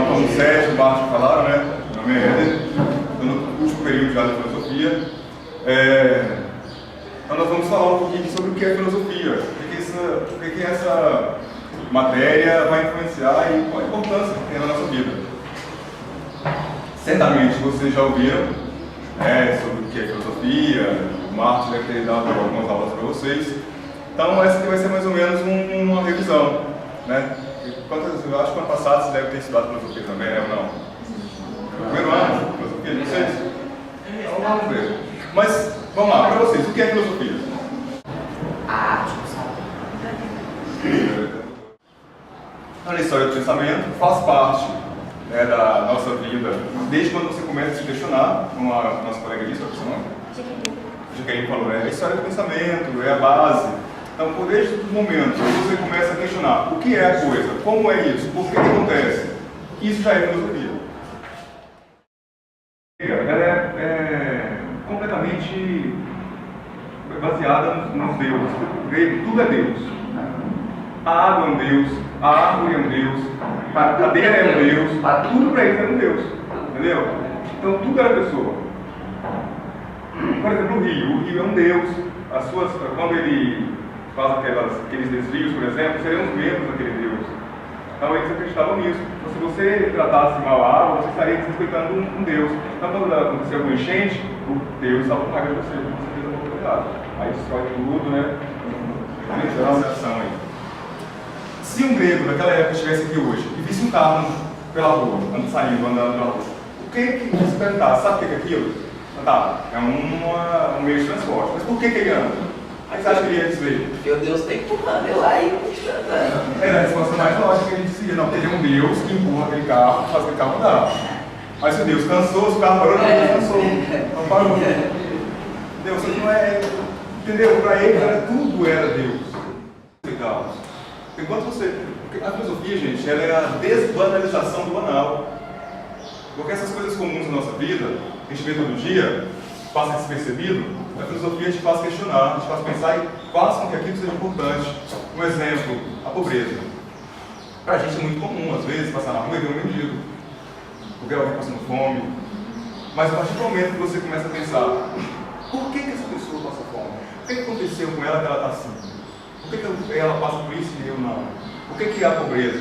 como o Sérgio e o Marcos falaram, né? Meu nome é Éder, estou no último período já de filosofia. Então nós vamos falar um pouquinho sobre o que é filosofia, o que essa matéria vai influenciar e qual a importância que tem na nossa vida. Certamente vocês já ouviram sobre o que é filosofia, o Marcos deve ter dado algumas aulas para vocês. Então essa aqui vai ser mais ou menos uma revisão, né? Eu acho que ano passado vocês devem ter estudado filosofia também, né, ou não? Primeiro ano de filosofia de vocês? Então vamos ver. Mas vamos lá, para vocês, o que é filosofia? A arte, sabe? A história do pensamento faz parte da nossa vida, desde quando você começa a se questionar, como a nossa colega disse, a Jaqueline falou, a história do pensamento, é a base. Então, desde o momento que você começa a questionar o que é a coisa, como é isso, por que acontece, isso já é filosofia. Ela é completamente baseada nos deuses. Tudo é Deus. A água é um Deus, a árvore é um Deus, a cadeira é um Deus, tudo para eles é um Deus. Entendeu? Então, tudo era pessoa. Por exemplo, o rio é um Deus. Quando ele faz aqueles desvios, por exemplo, seriam os membros daquele Deus. Então eles acreditavam nisso. Então, se você tratasse mal a água, você estaria desrespeitando um Deus. Então, quando acontecer alguma enchente, o Deus estava com raiva de você fez alguma coisa errada. Aí destrói tudo, né? Então, essa ação aí. Se um grego daquela época estivesse aqui hoje e visse um carro pela rua, andando pela rua, o que se perguntar? Sabe o que é aquilo? Tá, é um meio de transporte. Mas por que ele anda? Aí você acha que ele ia dizer? Porque o Deus está empurrando eu lá e eu estou andando. A resposta mais lógica que ele dizia, não, porque ele é um Deus que empurra aquele carro, faz aquele carro andar. Mas se o Deus cansou, se o carro parou, não, Deus cansou. Não parou. Deus não é. Entendeu? Para ele tudo era Deus. Enquanto a filosofia, gente, ela é a desbanalização do banal. Porque essas coisas comuns na nossa vida, que a gente vê todo dia, passa despercebido, a filosofia te faz questionar, te faz pensar e faz com que aquilo seja importante. Um exemplo, a pobreza. Para a gente é muito comum, às vezes, passar na rua e ver um mendigo, ou ver alguém passando fome. Mas a partir do momento que você começa a pensar, por que essa pessoa passa fome? O que aconteceu com ela que ela está assim? Por que ela passa por isso e eu não? Por que é a pobreza?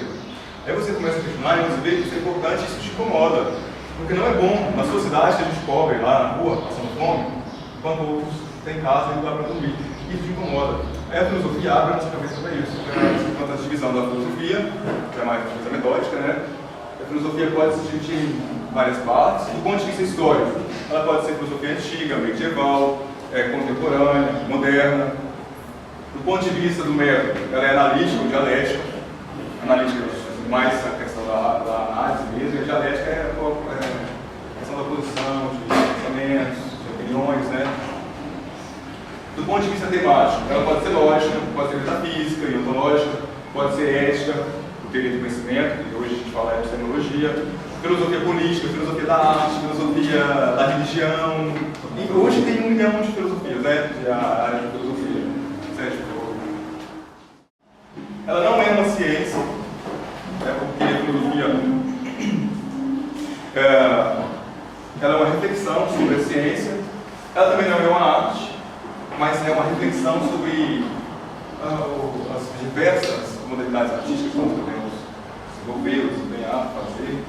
Aí você começa a questionar e você vê que isso é importante e isso te incomoda. Porque não é bom na sua cidade ter gente pobre lá na rua, passando fome, enquanto outros têm casa e lugar para dormir. Isso te incomoda. Aí a filosofia abre a nossa cabeça para isso. Enquanto a divisão da filosofia, que é mais coisa metódica, né? A filosofia pode se dividir em várias partes. Do ponto de vista histórico, ela pode ser filosofia antiga, medieval, contemporânea, moderna. Do ponto de vista do método, ela é analítica ou dialética. Analítica é mais a questão da análise mesmo, e a dialética é a questão da posição, de pensamentos, de opiniões, né? Do ponto de vista temático, ela pode ser lógica, pode ser metafísica e ontológica, pode ser ética, o teoria do conhecimento, que hoje a gente fala de epistemologia, filosofia política, filosofia da arte, filosofia da religião. E hoje tem 1 milhão de filosofias, né? A área de filosofia. Ela não é uma ciência, porque a filosofia ela é uma reflexão sobre a ciência. Ela também não é uma arte, mas é uma reflexão sobre as diversas modalidades artísticas que nós podemos desenvolver, desempenhar, fazer.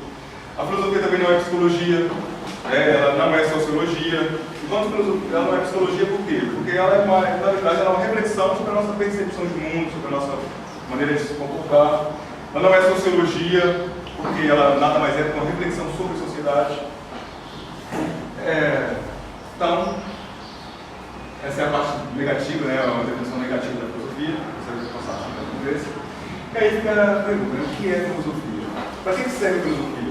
A filosofia também não é psicologia, ela não é sociologia. Enquanto ela não é psicologia, por quê? Porque ela é na verdade, ela é uma reflexão sobre a nossa percepção de mundo, sobre a nossa maneira de se comportar. Ela não é sociologia, porque ela nada mais é que uma reflexão sobre a sociedade. Então, essa é a parte negativa, né? A definição negativa da filosofia. Você vai passar por isso. E aí fica a pergunta, né? O que é filosofia? Para que serve a filosofia?